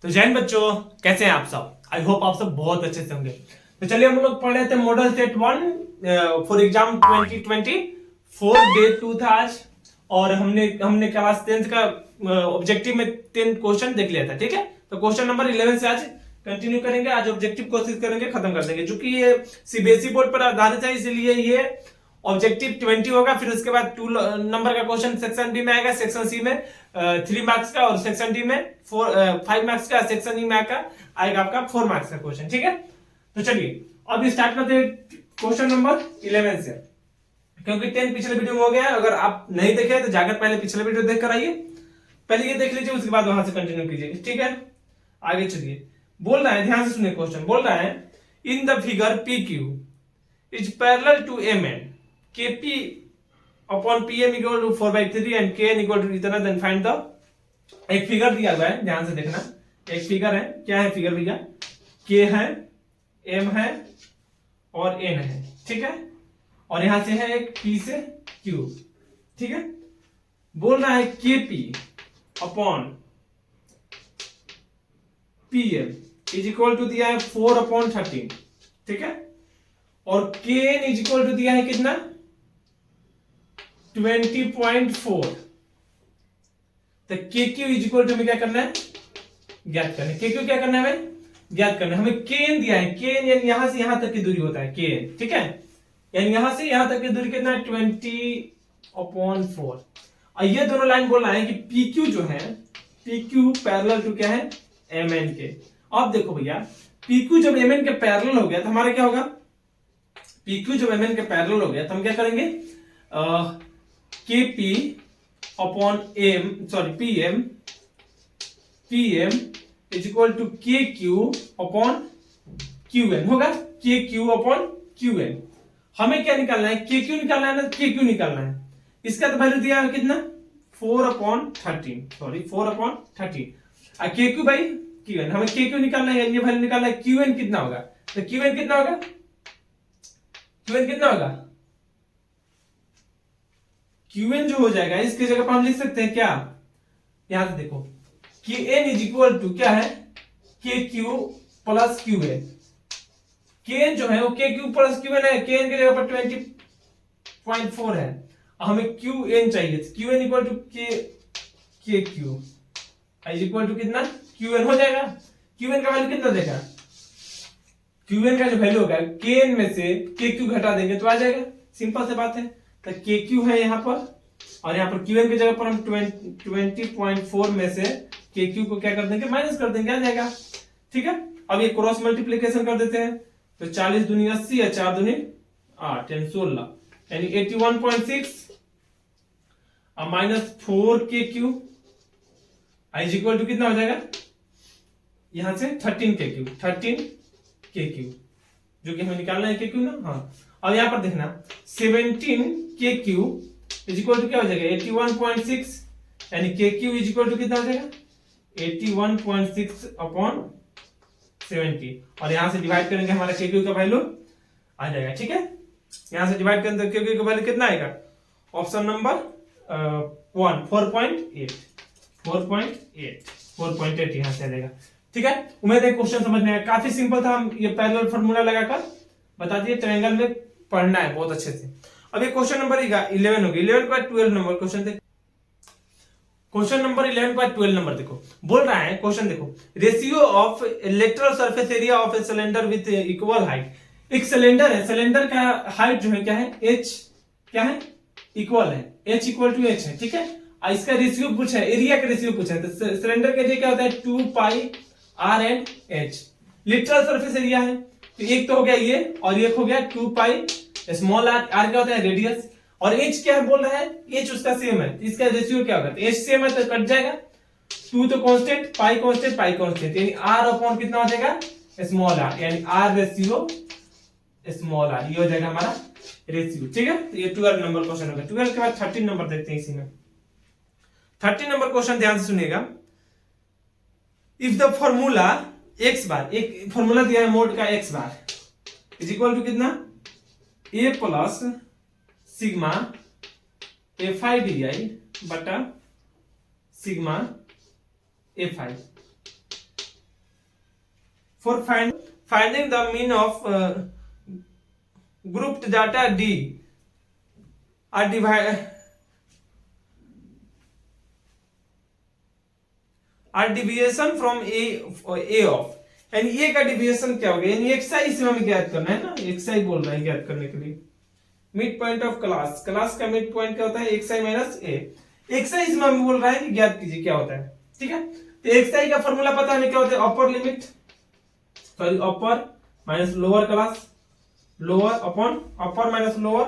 तो जैन बच्चों, कैसे हैं आप सब? आई होप आप सब बहुत अच्छे से होंगे। तो चलिए हम लोग पढ़ रहे थे model set 1 for exam 2024 day 2 था आज। और हमने हमने क्लास 10th का ऑब्जेक्टिव में 10 क्वेश्चन देख लिया था। ठीक है, तो क्वेश्चन नंबर 11 से आज कंटिन्यू करेंगे। आज ऑब्जेक्टिव कोशिश करेंगे खत्म कर देंगे, क्योंकि ये सीबीएसई बोर्ड पर आधारित है, इसीलिए ये ऑब्जेक्टिव 20 होगा। फिर उसके बाद 2 नंबर का क्वेश्चन सेक्शन बी में आएगा, सेक्शन सी में 3 मार्क्स का, और सेक्शन डी में 5 मार्क्स का, सेक्शन ई में आएगा आपका 4 मार्क्स का क्वेश्चन। ठीक है, तो चलिए अब स्टार्ट करते हैं क्वेश्चन नंबर 11 से, क्योंकि 10 पिछले वीडियो में हो गया है। अगर आप नहीं देखे तो जाकर पहले पिछले वीडियो देख कर आइए, पहले ये देख लीजिए, उसके बाद वहां से कंटिन्यू कीजिए। ठीक है, आगे चलिए। बोल रहा है, ध्यान से सुनिए क्वेश्चन। बोल रहा है in the figure P Q is parallel to M N Kp upon Pm equal to 4/3 and Kn equal to इतना, then find the। एक फिगर दिया हुआ है, ध्यान से देखना। एक फिगर है, क्या है फिगर भैया? K है, M है और N है। ठीक है, और यहां से है एक P से Q। ठीक है, बोल रहा है Kp upon Pm is equal to दिया है 4/13। ठीक है, और Kn इज इक्वल टू दिया है कितना? 20.4। तो KQ इज इक्वल टू में क्या करना है? ज्ञात करना है। KQ क्या करना है हमें? ज्ञात करना है। हमें Kn दिया है, Kn यानी यहां से यहां तक की दूरी होता है Kn। ठीक है, यानी यहां से यहां तक की दूरी कितना है? 20/4। और ये दोनों लाइन बोल रहा है कि PQ जो है, PQ पैरेलल टू क्या है? MN के। अब देखो भैया, PQ जब MN के पैरेलल हो गया तो हमारा क्या होगा? PQ जब MN के पैरेलल हो गया तो हम क्या करेंगे? Kp upon M, sorry PM is equal to KQ upon QN होगा। KQ upon QN। हमें क्या निकालना है? KQ निकालना है ना, KQ निकालना है। इसका तो वैल्यू दिया है कितना? 4/13, सॉरी 4/13। KQ बाई QN, हमें KQ निकालना है, ये वैल्यू निकालना है। QN कितना होगा? तो QN कितना होगा? QN कितना होगा? QN जो हो जाएगा, इसकी जगह पर हम लिख सकते हैं क्या? यहां से देखो, Kn इज इक्वल टू क्या है? KQ plus QN। Kn जो है वो KQ प्लस QN है। Kn की जगह पर 20.4 है, हमें QN चाहिए। QN equal to KQ is equal to कितना? QN हो जाएगा। QN का वैल्यू कितना देगा? QN का जो वैल्यू होगा, Kn में से KQ घटा देंगे तो आ जाएगा। सिंपल से बात है। तो KQ है यहाँ पर, और यहाँ पर QN की जगह पर हम 20.4 में से KQ को क्या कर देंगे? माइनस कर देंगे, आ जाएगा। ठीक है, अब ये क्रॉस मल्टीप्लीकेशन कर देते हैं। तो 40 दूनी 80 है, 4 दूनी 8 यानी 16, यानी 81.6 और minus 4 KQ is equal to कितना हो जाएगा? यहां से 13 KQ जो कि हमें निकालना है KQ ना। हाँ, अब यहां पर देखना 17 KQ इज इक्वल टू क्या हो जाएगा? 81.6, यानी KQ इज इक्वल टू कितना हो जाएगा? 81.6 अपॉन 70, और यहां से डिवाइड करेंगे, हमारा KQ का वैल्यू आ जाएगा। ठीक है, यहां से डिवाइड करेंगे तो KQ का वैल्यू कितना आएगा? ऑप्शन नंबर 1 4.8 यहां से आ जाएगा। ठीक है, उम्मीद है क्वेश्चन समझ में आया। काफी सिंपल था, हम ये पैरेलल फार्मूला लगाकर बता दिए। ट्रायंगल में पढ़ना है बहुत अच्छे से। अब ये क्वेश्चन नंबर 11 हो गया। 11 के बाद 12 नंबर क्वेश्चन थे। क्वेश्चन नंबर 11 के बाद 12 नंबर देखो, बोल रहा है क्वेश्चन देखो, ratio of lateral surface area of a cylinder with equal height. एक सिलेंडर है, सिलेंडर का हाइट जो है क्या है? H क्या है? इक्वल है, H इक्वल टू H है। ठीक है, इसका रेशियो पूछा है, एरिया का रेशियो पूछा है। तो सिलेंडर का एरिया क्या होता है? 2 पाई R and H। Literal surface area है, तो एक तो हो गया ये, और एक हो गया 2 पाई स्मॉल r। r क्या होता है? रेडियस। और h क्या है बोल रहा है? h उसका सेम है, इसका रेशियो क्या होगा? तो h सेम है तो कट जाएगा। 2 तो कांस्टेंट, पाई कांस्टेंट, पाई कांस्टेंट, यानी r अपॉन कितना हो जाएगा? स्मॉल r, यानी r रेशियो स्मॉल r, ये हो जाएगा हमारा रेशियो। ठीक है, तो ये 12 नंबर क्वेश्चन होगा। 12 के बाद 13 नंबर देखते हैं। इसी में 13 नंबर क्वेश्चन ध्यान से सुनिएगा। If the formula x bar, एक फॉर्मूला दिया है मोड का x bar is equal to कितना? a plus sigma fi di बटा sigma fi। for finding the mean of grouped data D are deviation from A of, यानी ए का deviation क्या हो गया, यानी एक्सआई इसमें हमें ज्ञात करना है ना, एक्सआई बोल रहा है ज्ञात करने के लिए। Mid point of class, class का मिड पॉइंट क्या होता है, एक्सआई माइनस ए। एक्सआई इसमें हमें बोल रहा है कि ज्ञात कीजिए क्या होता है, ठीक है। तो एक्सआई का फॉर्मूला पता है क्या होता है, upper limit sorry upper minus lower class, lower upon upper minus lower,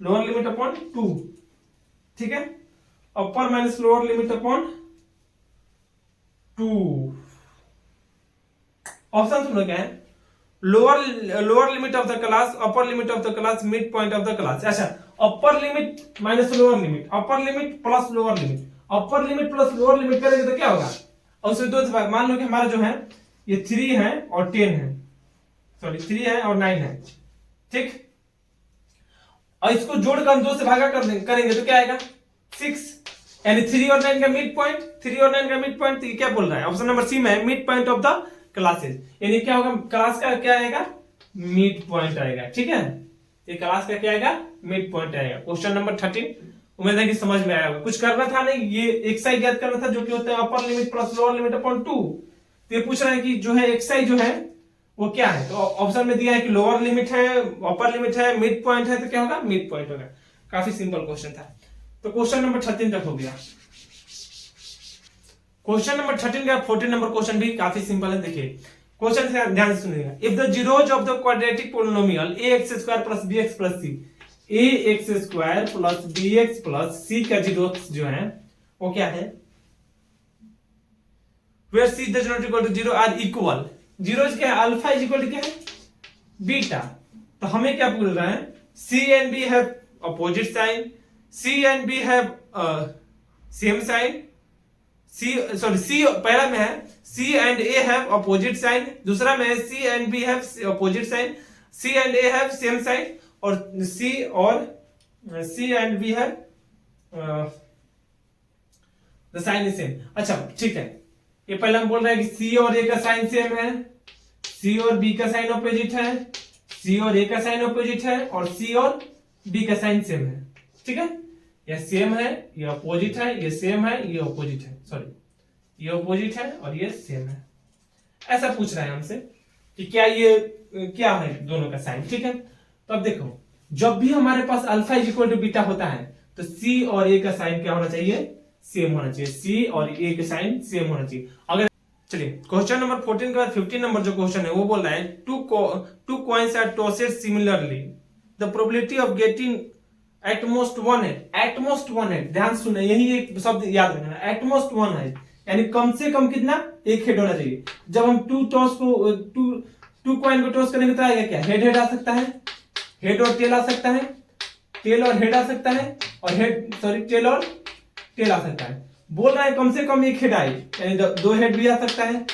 lower limit upon 2, ठीक है। Upper minus lower limit upon 2। Option सुनो क्या है, lower limit of the class, upper limit of the class, mid point of the class. अच्छा, upper limit minus lower limit, upper limit plus lower limit, upper limit plus lower limit करेंगे तो क्या होगा, और उसमें दो भाग, मान लो कि हमारा जो है ये 3 है और 10 है, सॉरी 3 है और 9 है, ठीक। और इसको जोड़कर हम 2 से भागा करेंगे तो क्या आएगा 6, यानी 3 और 9 का मिड पॉइंट, 3 और 9 का मिड पॉइंट, तो ये क्या बोल रहा है, ऑप्शन नंबर सी में mid point of the classes, यानी क्या होगा, क्लास का क्या आएगा, मिड पॉइंट आएगा, ठीक है। ये क्लास का क्या आएगा, मिड पॉइंट आएगा। क्वेश्चन नंबर 13, उम्मीद है कि समझ में आया होगा। कुछ करना था नहीं, ये एक्सआई ज्ञात करना था, जो कि होता है upper limit plus lower limit upon 2। तो ये पूछ रहा है कि जो है एक्सआई जो है वो क्या है, तो ऑप्शन में दिया है कि लोअर लिमिट है, अपर लिमिट है, मिड पॉइंट है, तो क्या होगा, मिड पॉइंट होगा। काफी सिंपल क्वेश्चन था। तो क्वेश्चन नंबर 13 तक हो गया। क्वेश्चन नंबर 13 का 14 नंबर क्वेश्चन भी काफी सिंपल है। देखिए क्वेश्चन से ध्यान से सुनिएगा। If the zeros of the quadratic polynomial ax² plus bx plus c, ax² plus bx plus c का जीरोस जो है वो क्या है, where c does not equal to 0 are equal, zeros क्या है, अल्फा इज इक्वल टू क्या है, बीटा। तो हमें क्या बोल रहा है, c and b have opposite sign, c and b have same sign, C पहला में है C and A have opposite sign, दूसरा में है C and B have opposite sign, C and A have same sign, और C and B have the sign is same। अच्छा ठीक है, ये पहला हम बोल रहे हैं कि C और A का साइन सेम है, C और B का साइन ऑपोजिट है, C और A का साइन ऑपोजिट है, और C और B का साइन सेम है, ठीक है। ये सेम है, ये अपोजिट है, ये सेम है, ये अपोजिट है, सॉरी ये अपोजिट है और ये सेम है। ऐसा पूछ रहा है हमसे कि क्या ये क्या है दोनों का साइन, ठीक है। तो अब देखो, जब भी हमारे पास alpha is equal to beta होता है तो सी और ए का साइन क्या होना चाहिए, सेम होना चाहिए, सी और ए का साइन सेम होना चाहिए। अगर चलिए क्वेश्चन नंबर 14 के बाद 15 नंबर जो क्वेश्चन है वो बोल रहा है two coins are tossed similarly, the probability of getting at most one head, at most one head, ध्यान सुनना, यही एक शब्द याद रखना, एटमोस्ट वन हेड, यानी कम से कम कितना, एक हेड होना चाहिए। जब हम टू कॉइन को टॉस करेंगे तो आएगा क्या, हेड आ सकता है, हेड और टेल आ सकता है, टेल और हेड आ सकता है, और हेड सॉरी टेल और टेल आ सकता है। बोल रहा है कम से कम एक हेड आए, यानी 2 हेड भी आ सकता है,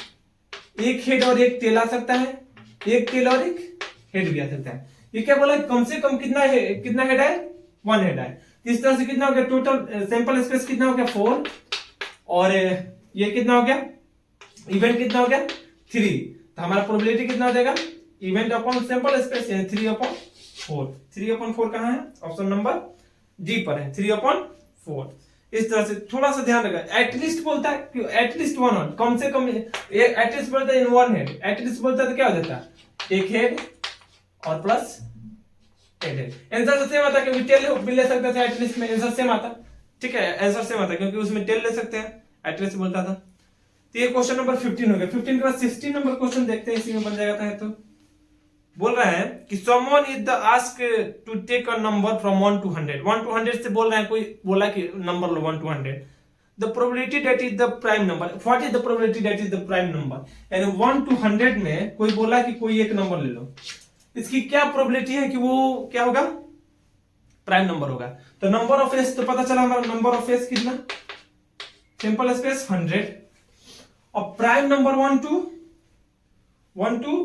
एक हेड और एक टेल आ सकता है, एक टेल और एक हेड भी आ सकता है। ये क्या बोला, कम से कम कितना हेड आए, 1 हेड आए। इस तरह से कितना हो गया, टोटल सैंपल स्पेस कितना हो गया, 4, और ये कितना हो गया, इवेंट कितना हो गया, 3। तो हमारा प्रोबेबिलिटी कितना हो जाएगा, इवेंट अपॉन सैंपल स्पेस, यानी 3/4। 3/4 कहां है, ऑप्शन नंबर डी पर है, 3/4। इस तरह से थोड़ा सा ध्यान रखा, एटलीस्ट बोलता है, क्यों एटलीस्ट 1 कम से कम, एटलीस्ट बोलता है इन 1 हेड, एटलीस्ट बोलता है तो क्या हो जाता है, एक हेड और प्लस आंसर सेम आता, क्योंकि टेल भी ले सकते थे एटलीस्ट में, आंसर सेम आता, ठीक है, आंसर सेम आता क्योंकि उसमें टेल ले सकते हैं, एटलीस्ट बोलता था। तो ये क्वेश्चन नंबर 15 हो गया। 15 के बाद 16 नंबर क्वेश्चन देखते हैं, इसी में बन जाता है। तो बोल रहा है कि someone is the asked to take a number from 1 to 100, 1 to 100 से बोल रहा है, कोई बोला कि number low 1 to 100, the probability that is the prime number, what is the probability that is the prime number, यानी 1 to 100 में कोई बोला कि कोई एक नंबर ले लो, इसकी क्या प्रोबेबिलिटी है कि वो क्या होगा, प्राइम नंबर होगा। तो नंबर ऑफ एस तो पता चला हमारा, नंबर ऑफ एस कितना, सिंपल स्पेस 100, और प्राइम नंबर 1 to 100,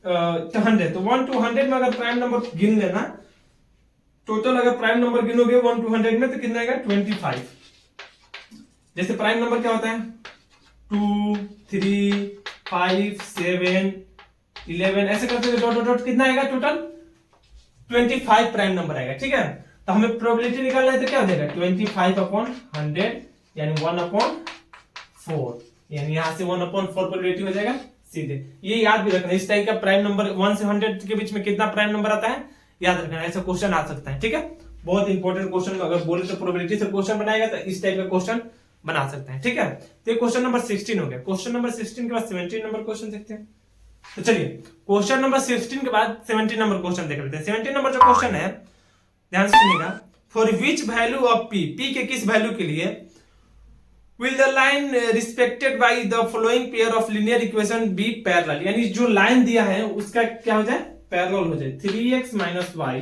तो 1 to 100 में अगर प्राइम नंबर गिन लेना, टोटल अगर प्राइम नंबर गिनोगे 1 to 100 में तो कितना आएगा, 25। जैसे प्राइम नंबर क्या होता है, 2, 3, 5, 7, 11 ऐसे करते हुए डॉट डॉट डॉट कितना आएगा टोटल 25 प्राइम नंबर आएगा। ठीक है, तो हमें प्रोबेबिलिटी निकालना है तो क्या हो जाएगा 25/100 यानी 1/4 यानी यहां से 1/4 प्रोबेबिलिटी हो जाएगा सीधे। ये याद भी रखना, इस टाइप का प्राइम नंबर 1 से 100 के बीच में कितना प्राइम नंबर आता है याद रखना, ऐसा क्वेश्चन आ सकता है। ठीक है, बहुत इंपॉर्टेंट क्वेश्चन, अगर बोले तो प्रोबेबिलिटी से क्वेश्चन बनाएगा तो इस टाइप का क्वेश्चन बना सकते हैं। ठीक है, तो ये क्वेश्चन नंबर 16 हो गया। क्वेश्चन नंबर 16 के बाद 17 नंबर क्वेश्चन देखते हैं। तो चलिए क्वेश्चन नंबर 16 के बाद 17 नंबर क्वेश्चन देख लेते हैं। 17 नंबर जो क्वेश्चन है ध्यान से सुनिएगा, for which value of P, P के किस वैल्यू के लिए will the line respected by the following pair of linear equation be parallel, यानी जो लाइन दिया है उसका क्या हो जाए पैरेलल हो जाए। 3x minus Y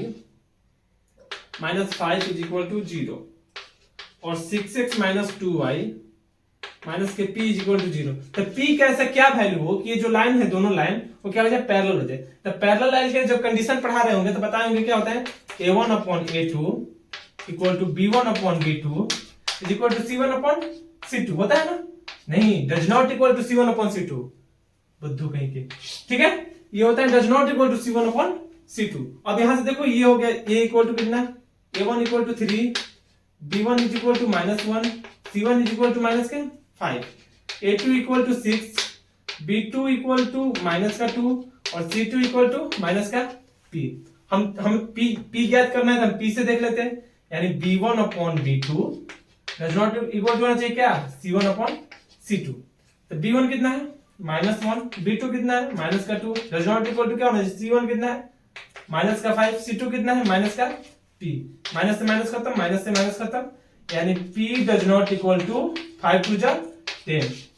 minus 5 is equal to 0 और 6x minus 2y minus K p is equal to 0। तो p का ऐसा क्या वैल्यू हो कि ये जो लाइन है दोनों लाइन वो क्या हो जाए पैरेलल हो जाए। तो पैरेलल लाइन के जब कंडीशन पढ़ा रहे होंगे तो बताएंगे क्या होता है a1/a2 equal to b1/b2 is equal to c1/c2 होता है ना? नहीं, does not equal to c1/c2 बुद्धू कहीं के। ठीक है, ये होता है does not equal to c1/c2। अब यहां से देखो ये हो गया a इक्वल टू कितना a1 equal to 3 b1 is equal to -1 c1 is equal to -5 a2 equal to 6 b2 equal to -2 और c2 इक्वल टू -p। हम p ज्ञात करना है तो हम p से देख लेते हैं, यानी b1/b2 does not equal to होना चाहिए क्या c1/c2। तो b1 कितना है -1, b2 कितना है -2, डज नॉट इक्वल टू क्या होना चाहिए c1 कितना है -5, c2 कितना है p, माइनस से माइनस खत्म, माइनस से माइनस खत्म, यानी p does not equal to 5 to 10,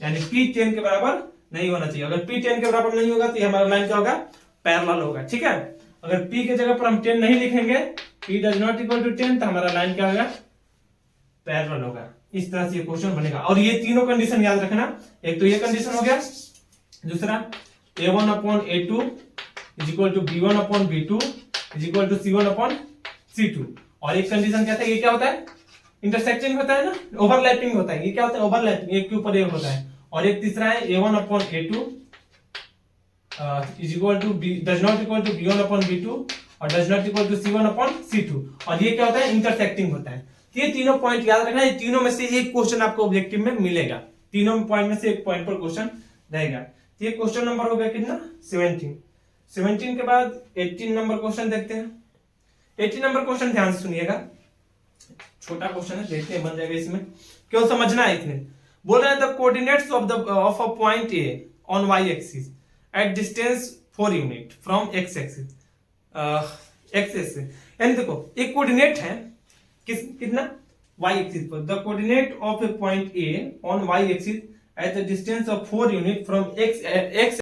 यानी p 10 के बराबर नहीं होना चाहिए। अगर p 10 के बराबर नहीं होगा तो ये हमारा लाइन क्या होगा पैरेलल होगा। ठीक है, अगर p के जगह पर हम 10 नहीं लिखेंगे p does not equal to 10 तो हमारा लाइन क्या होगा पैरेलल होगा। इस तरह से ये क्वेश्चन बनेगा और ये तीनों कंडीशन याद रखना। एक तो ये कंडीशन हो गया, दूसरा a1/a2 is equal to b1/b2 is equal to c1/c2 और एक कंडीशन कहता है ये क्या होता है इंटरसेक्टिंग होता है ना, ओवरलैपिंग होता है। ये क्या होता है ओवरलैपिंग, एक के ऊपर एक होता है। और एक तीसरा है a1/a2 is equal to does not equal to b1/b2 और does not equal to c1/c2 और ये क्या होता है इंटरसेक्टिंग होता है। ये तीनों पॉइंट याद रखना, ये तीनों में से एक क्वेश्चन आपको ऑब्जेक्टिव में मिलेगा, तीनों पॉइंट में से एक पॉइंट पर क्वेश्चन रहेगा। तो ये क्वेश्चन नंबर हो गया कितना 17 के बाद 18 नंबर क्वेश्चन देखते हैं। 18 नंबर क्वेश्चन ध्यान से सुनिएगा, छोटा क्वेश्चन है, देखते हैं बन जाएगा इसमें, क्यों समझना है इसमें। बोल रहे हैं the coordinates of a point A on y axis at distance 4 unit from x axis axis, यानी देखो एक कोऑर्डिनेट है कितना y एक्सिस पर, the coordinate of A point A on y axis at the distance of 4 unit from x